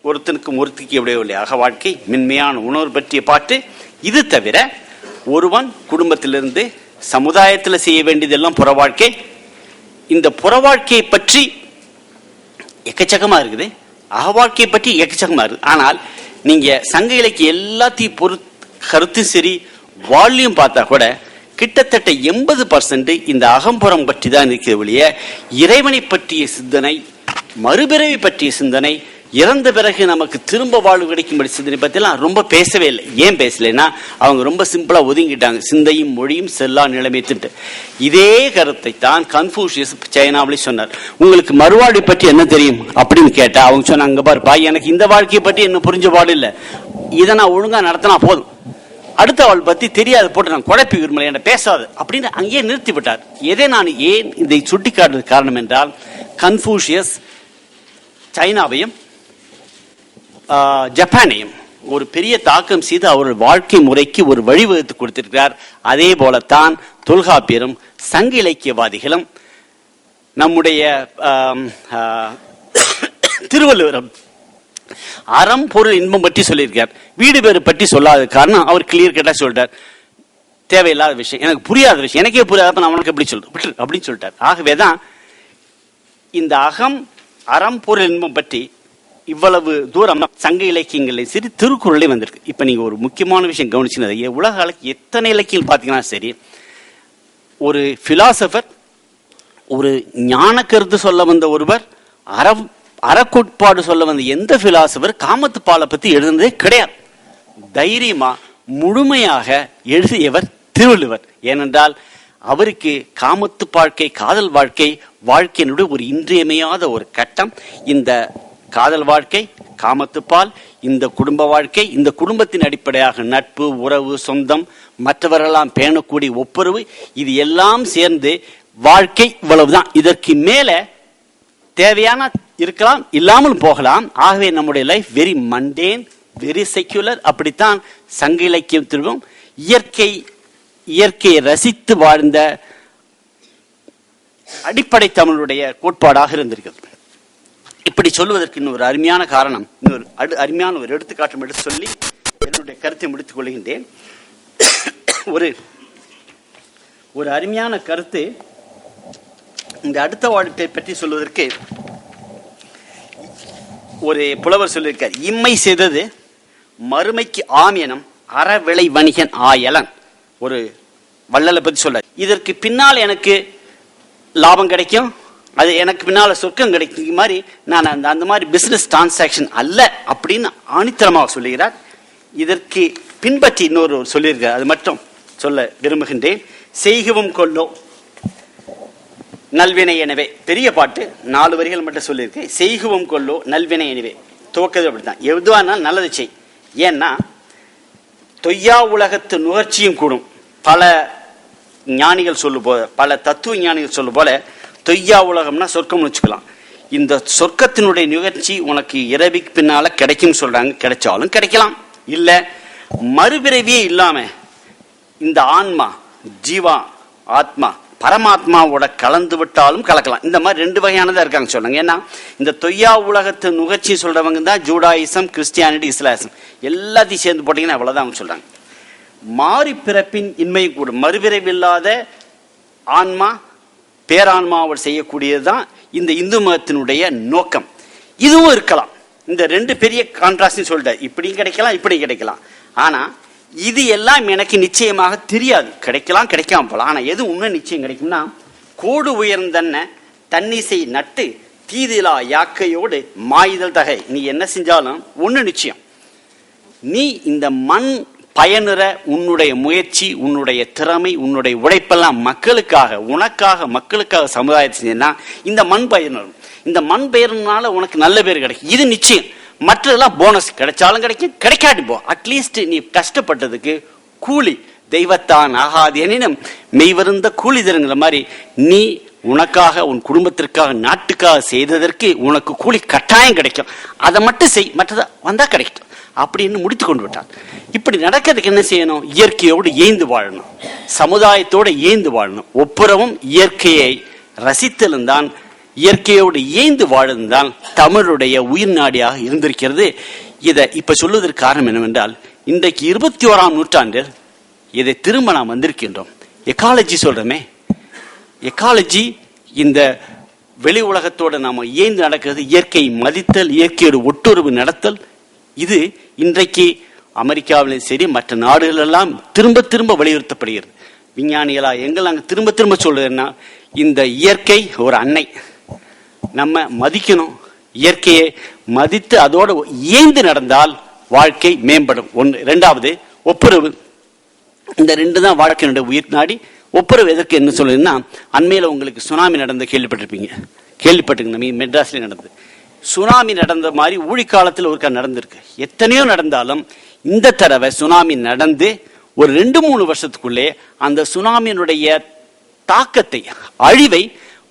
ஒருத்தனுக்கும் ஒருத்திக்கு எப்படியோ அக வாழ்க்கை, மென்மையான உணர்வு பற்றிய பாட்டு. இது தவிர ஒருவன் குடும்பத்திலிருந்து சமுதாயத்தில் செய்ய வேண்டியதெல்லாம் புற வாழ்க்கை. இந்த புற வாழ்க்கையை பற்றி எக்கச்சக்கமா இருக்குது, அக வாழ்க்கையை பற்றி எக்கச்சக்கமா இருக்குது. ஆனால் நீங்க சங்க இலக்கிய எல்லாத்தையும் கருத்தும் சரி வால்யூம் பார்த்தா கூட கிட்டத்தட்ட 80% இந்த அகம்புறம் பற்றி தான் இருக்கிற ஒழிய இறைவனை பற்றிய சிந்தனை, மறுபிறவி பற்றிய சிந்தனை, இறந்த பிறகு நமக்கு திரும்ப வாழ்வு கிடைக்கும்படி சிந்தனை பற்றிலாம் ரொம்ப பேசவே இல்லை. ஏன் பேசலைன்னா அவங்க ரொம்ப சிம்பிளா ஒதுங்கிட்டாங்க, சிந்தையும் மொழியும் செல்லா நிலைமை திட்டு. இதே கருத்தை தான் கன்ஃபூஷியஸ் சைனாவிலே சொன்னார். உங்களுக்கு மறுவாழ்வை பற்றி என்ன தெரியும் அப்படின்னு கேட்டா அவங்க சொன்னாங்க, அங்க பாருப்பா, எனக்கு இந்த வாழ்க்கையை பற்றி என்ன புரிஞ்ச பாடு இல்லை, இதை நான் ஒழுங்கா நடத்தினா போதும், அடுத்த வாழ் பத்தி தெரியாது போட்டு நான் குழப்பி விரும்பல, என்ன பேசாது அப்படின்னு அங்கேயே நிறுத்தி விட்டார். எதை நான் ஏன் இதை சுட்டி காட்டுறது காரணம் என்றால், கன்ஃபூஷியஸ் சைனாவையும் ஜப்பானையும் ஒரு பெரிய தாக்கம் செய்து அவருடைய வாழ்க்கை முறைக்கு ஒரு வழிவகுத்து கொடுத்திருக்கிறார். அதே போலத்தான் தொல்காப்பியரும் சங்க இலக்கியவாதிகளும் நம்முடைய திருவள்ளுவரும் அறம் பொருள் இன்பம் பற்றி சொல்லியிருக்கார். வீடு பேரு பற்றி சொல்லாத காரணம் அவர் கிளியர் கேட்டா சொல்லிட்டார், தேவையில்லாத விஷயம், எனக்கு புரியாத விஷயம், எனக்கே புரியாத நான் உனக்கு எப்படி சொல்றேன் அப்படின்னு சொல்லிட்டார். ஆகவேதான் இந்த அகம் அறம் பொருள் இன்பம் பற்றி இவ்வளவு தூரம் சங்க இலக்கியங்களையும் சரி திருக்குறளே வந்திருக்கு. இப்ப நீங்க ஒரு முக்கியமான விஷயம் கவனிச்சுனது, உலக அளவுக்கு எத்தனை இலக்கியம் பாத்தீங்கன்னா சரி, ஒரு பிலாசபர், ஒரு ஞான கருத்து சொல்ல வந்த ஒருவர், அறக்கோட்பாடு சொல்ல வந்த எந்த பிலாசபர் காமத்து பாலை பத்தி எழுதுனதே கிடையாது. தைரியமா முழுமையாக எழுதியவர் திருவள்ளுவர். ஏனென்றால் அவருக்கு காமத்து வாழ்க்கை, காதல் வாழ்க்கை, வாழ்க்கையினுடைய ஒரு இன்றியமையாத ஒரு கட்டம். இந்த காதல் வாழ்க்கை, காமத்துப்பால், இந்த குடும்ப வாழ்க்கை, இந்த குடும்பத்தின் அடிப்படையாக நட்பு, உறவு, சொந்தம், மற்றவர்களெல்லாம் பேணக்கூடிய ஒப்புரவு, இது எல்லாம் சேர்ந்து வாழ்க்கை இவ்வளவுதான். இதற்கு மேல தேவையான இருக்கலாம், இல்லாமல் போகலாம். ஆகவே நம்முடைய life very mundane, very secular. அப்படித்தான் சங்க இலக்கியத்திலும் இயற்கையை ரசித்து வாழ்ந்த அடிப்படை தமிழுடைய கோட்பாடாக இருந்திருக்கிறது. இப்படி சொல்வதற்கு இன்னொரு அருமையான காரணம், இன்னொரு அருமையான ஒரு எடுத்துக்காட்டும் எடுத்து சொல்லி என்னுடைய கருத்தை முடித்துக் கொள்கின்றேன். ஒரு அருமையான கருத்து இந்த அடுத்த வாழ்க்கை பற்றி சொல்வதற்கு ஒரு புலவர் சொல்லியிருக்கார். இம்மை செய்தது மறுமைக்கு ஆமியனம் அறவிளை வணிகன் ஆயலன். ஒரு வள்ளலை பற்றி சொல்றார். இதற்கு பின்னால் எனக்கு லாபம் கிடைக்கும், அது எனக்கு பின்னால சொர்க்கம் கிடைக்கும் மாதிரி நான் அந்த மாதிரி பிசினஸ் டிரான்சாக்சன் அல்ல அப்படின்னு ஆணித்தரமாக சொல்லுகிறார். இதற்கு பின்பற்றி இன்னொரு சொல்லியிருக்கார், அது மட்டும் சொல்ல விரும்புகின்றேன். செய்கவும் கொல்லோ நல்வினை எனவே. பெரிய பாட்டு, 4 வரிகள் மட்டும் சொல்லியிருக்கு. செய்கவும் கொல்லோ நல்வினை எனவே. துவக்கிறது அப்படித்தான், எதுவானாலும் நல்லது செய். ஏன்னா தொய்யா உலகத்து நுகர்ச்சியும் கூடும். பல ஞானிகள் சொல்லு போல, பல தத்துவ ஞானிகள் சொல்லு போல, தொய்யா உலகம்னா சொர்க்கம்னு வச்சுக்கலாம். இந்த சொர்க்கத்தினுடைய நிகழ்ச்சி உனக்கு இரவிக்கு பின்னால கிடைக்கும் சொல்றாங்க. கிடைச்சாலும் கிடைக்கலாம், இல்ல மறுபிறவியே இல்லாம இந்த ஆன்மா, ஜீவா ஆத்மா பரமாத்மாவோட கலந்து விட்டாலும் கலக்கலாம். இந்த மாதிரி 2 வகையானதா இருக்காங்க சொல்றாங்க. ஏன்னா இந்த தொய்யா உலகத்து நுகர்ச்சி சொல்றவங்க தான் ஜூடாயிசம், கிறிஸ்டியானிட்டி, இஸ்லாமிசம் எல்லாத்தையும் சேர்ந்து போட்டீங்கன்னா அவ்வளவுதான் சொல்றாங்க. மாறி பிறப்பின் இன்மையும் கூட, மறுபிறவி இல்லாத ஆன்மா பேரான்மாவோடு செய்யக்கூடியதுதான் இந்த இந்து மதத்தினுடைய நோக்கம். இதுவும் இருக்கலாம். இந்த 2 பெரிய கான்ட்ராஸ்ட் சொல்லிட்டார். இப்படியும் கிடைக்கலாம், இப்படி கிடைக்கலாம். ஆனா இது எல்லாம் எனக்கு நிச்சயமாக தெரியாது, கிடைக்கலாம் கிடைக்காம போலாம். ஆனா எது உண்மை நிச்சயம் கிடைக்கும்னா, கோடு உயர்ந்தன்ன தன்னிசை நட்டு தீதிலா யாக்கையோடு மாயுதல் தகை. நீ என்ன செஞ்சாலும் ஒண்ணு நிச்சயம், நீ இந்த மண் பயனுற உன்னுடைய முயற்சி, உன்னுடைய திறமை, உன்னுடைய உழைப்பெல்லாம் மக்களுக்காக, உனக்காக, மக்களுக்காக சமுதாயத்தை செஞ்சா இந்த மண் பயனுறும். இந்த மண் பெயர்னால உனக்கு நல்ல பேர் கிடைக்கும், இது நிச்சயம். மற்றதெல்லாம் போனஸ், கிடைச்சாலும் கிடைக்கும், கிடைக்காட்டி போ. அட்லீஸ்ட் நீ கஷ்டப்பட்டதுக்கு கூலி தெய்வத்தான் ஆகாது எனினும் மெய்வருந்த கூலி தருங்கிற மாதிரி நீ உனக்காக, உன் குடும்பத்திற்காக, நாட்டுக்காக செய்ததற்கு உனக்கு கூலி கட்டாயம் கிடைக்கும். அதை மட்டும் செய், மற்றதை வந்தா கிடைக்கும் அப்படின்னு முடித்து கொண்டு விட்டார். இப்படி நடக்கிறதுக்கு என்ன செய்யணும்? இயற்கையோடு ஏய்ந்து வாழணும், சமுதாயத்தோடு ஏய்ந்து வாழணும். ஒப்புரவும் இயற்கையை ரசித்திருந்தான் இயற்கையோடு இயைந்து வாழ்ந்தான் தமிழுடைய உயிர் நாடியாக இருந்திருக்கிறது. இதை இப்ப சொல்வதற்கு காரணம் என்னவென்றால், இன்றைக்கு 21ஆம் நூற்றாண்டில் இதை திரும்ப நாம் வந்திருக்கின்றோம். எக்காலஜி சொல்றோமே, எக்காலஜி இந்த வெளி உலகத்தோடு நாம இயைந்து நடக்கிறது, இயற்கை மதித்தல், இயற்கையோடு ஒட்டுறவு நடத்தல். இது இன்றைக்கு அமெரிக்காவிலும் சரி மற்ற நாடுகள் எல்லாம் திரும்ப திரும்ப வலியுறுத்தப்படுகிறது. விஞ்ஞானிகளா எங்கள் நாங்கள் திரும்ப திரும்ப சொல்றதுன்னா, இந்த இயற்கை ஒரு அன்னை, நம்ம மதிக்கணும். இயற்கையை மதித்து அதோடு இயைந்து நடந்தால் வாழ்க்கை மேம்படும். ஒன்று. இரண்டாவது ஒப்புரவு. இந்த ரெண்டு தான் வாழ்க்கையினுடைய உயிர் நாடி. ஒப்புரவு எதற்கு என்ன சொல்லுதுன்னா, அண்மையில உங்களுக்கு சுனாமி நடந்த கேள்விப்பட்டிருப்பீங்க. மெட்ராஸ்ல நடந்தது சுனாமி நடந்த மாதிரி ஊழிக்காலத்தில் ஒருக்கா நடந்திருக்கு. எத்தனையோ நடந்தாலும் இந்த தடவை சுனாமி நடந்து ஒரு 2-3 வருஷத்துக்குள்ளே அந்த சுனாமியினுடைய தாக்கத்தை, அழிவை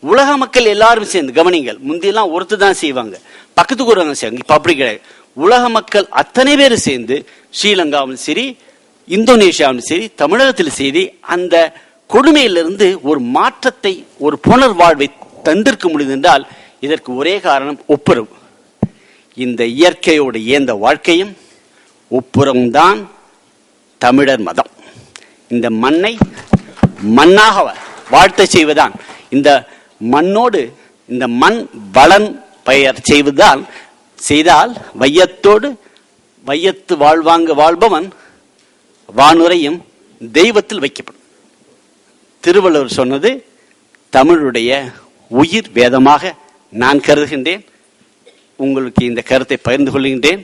உலக மக்கள் எல்லாரும் சேர்ந்து, கவனிங்கள், முந்தியெல்லாம் ஒருத்தர் தான் செய்வாங்க, பக்கத்துக்கு ஒருவங்க செய்வாங்க. இப்ப அப்படி கிடையாது. உலக மக்கள் அத்தனை பேர் சேர்ந்து ஸ்ரீலங்காவிலும் சரி, இந்தோனேஷியாவிலும் சரி, தமிழகத்தில் செய்து அந்த கொடுமையிலிருந்து ஒரு மாற்றத்தை, ஒரு புனர்வாழ்வை தந்திருக்க முடியுது என்றால் இதற்கு ஒரே காரணம் ஒப்புரவு. இந்த இயற்கையோடு இயந்த வாழ்க்கையும் ஒப்புரவும்தான் தமிழர் மதம். இந்த மண்ணை மண்ணாக வாழ்த்த செய்வதான், இந்த மண்ணோடு இந்த மண் வளன் பெயர் செய்தால் வையத்தோடு வையத்து வாழ்பவன் வானுரையும் தெய்வத்தில் வைக்கப்படும். திருவள்ளுவர் சொன்னது தமிழுடைய உயிர் வேதமாக நான் கருதுகின்றேன். உங்களுக்கு இந்த கருத்தை பகிர்ந்து கொள்கின்றேன்.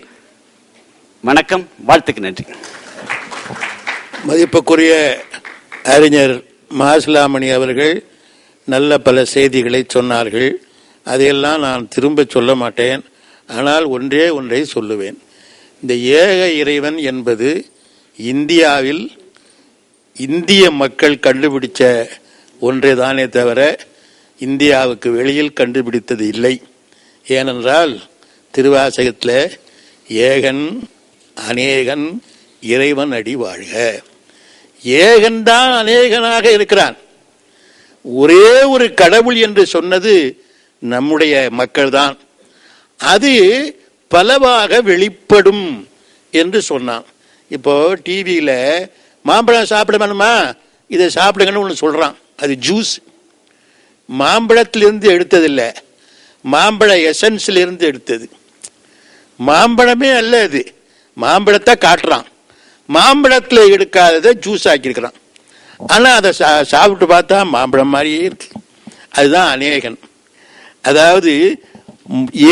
வணக்கம், வாழ்த்துக்கு நன்றி. மதிப்புக்குரிய அறிஞர் மாசிலாமணி அவர்கள் நல்ல பல செய்திகளை சொன்னார்கள். அதையெல்லாம் நான் திரும்ப சொல்ல மாட்டேன். ஆனால் ஒன்றை சொல்லுவேன். இந்த ஏக இறைவன் என்பது இந்தியாவில் இந்திய மக்கள் கண்டுபிடிச்ச ஒன்றே தானே தவிர இந்தியாவுக்கு வெளியில் கண்டுபிடித்தது இல்லை. ஏனென்றால் திருவாசகத்தில் ஏகன் அநேகன் இறைவன் அடி வாழ்க, ஏகன்தான் அநேகனாக இருக்கிறான். ஒரே ஒரு கடவுள் என்று சொன்னது நம்முடைய மக்கள் தான். அது பலவாக வெளிப்படும் என்று சொன்னான். இப்போ டிவியில மாம்பழம் சாப்பிட வேணுமா, இதை சாப்பிடுங்கன்னு ஒன்று சொல்றான். அது ஜூஸ். மாம்பழத்திலிருந்து எடுத்ததில்லை, மாம்பழ எசன்ஸ்ல எடுத்தது. மாம்பழமே அல்ல அது, மாம்பழத்தை காட்டுறான். மாம்பழத்துல எடுக்காததை ஜூஸ் ஆக்கியிருக்கிறான். ஆனா அதை சாப்பிட்டு பார்த்தா மாம்பழம் மாதிரியே இருக்கு. அதுதான் அநேகன். அதாவது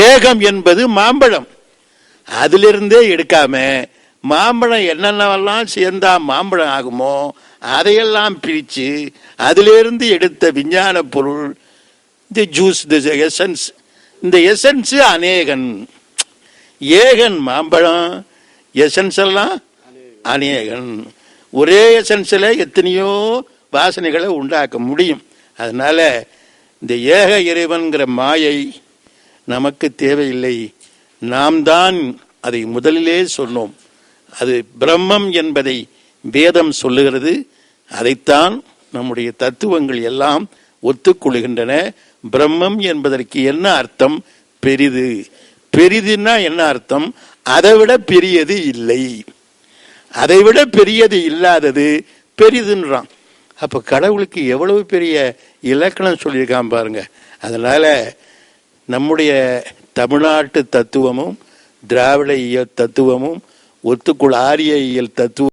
ஏகம் என்பது மாம்பழம். அதிலிருந்தே எடுக்காம மாம்பழம் என்னென்னவெல்லாம் சேர்ந்தா மாம்பழம் ஆகுமோ அதையெல்லாம் பிரிச்சு அதிலிருந்து எடுத்த விஞ்ஞான பொருள் இந்த ஜூஸ், எசன்ஸ். இந்த எசன்ஸ் அநேகன். ஏகன் மாம்பழம், எசன்ஸ் எல்லாம் அநேகன். ஒரே எசன்ஸ்ல எத்தனையோ வாசனைகளை உண்டாக்க முடியும். அதனால இந்த ஏக இறைவன்கிற மாயை நமக்கு தேவையில்லை. நாம் தான் அதை முதலிலே சொன்னோம். அது பிரம்மம் என்பதை வேதம் சொல்லுகிறது. அதைத்தான் நம்முடைய தத்துவங்கள் எல்லாம் ஒத்துக்கொள்கின்றன. பிரம்மம் என்பதற்கு என்ன அர்த்தம்? பெரிது. பெரிதுன்னா என்ன அர்த்தம்? அதைவிட பெரியது இல்லை, அதைவிட பெரியது இல்லாதது பெரிதுன்றான். அப்ப கடவுளுக்கு எவ்வளவு பெரிய இலக்கணம் சொல்லியிருக்கான் பாருங்க. அதனால நம்முடைய தமிழ்நாட்டு தத்துவமும் திராவிட இயல் தத்துவமும் ஒத்துக்குள் ஆரிய இயல் தத்துவம்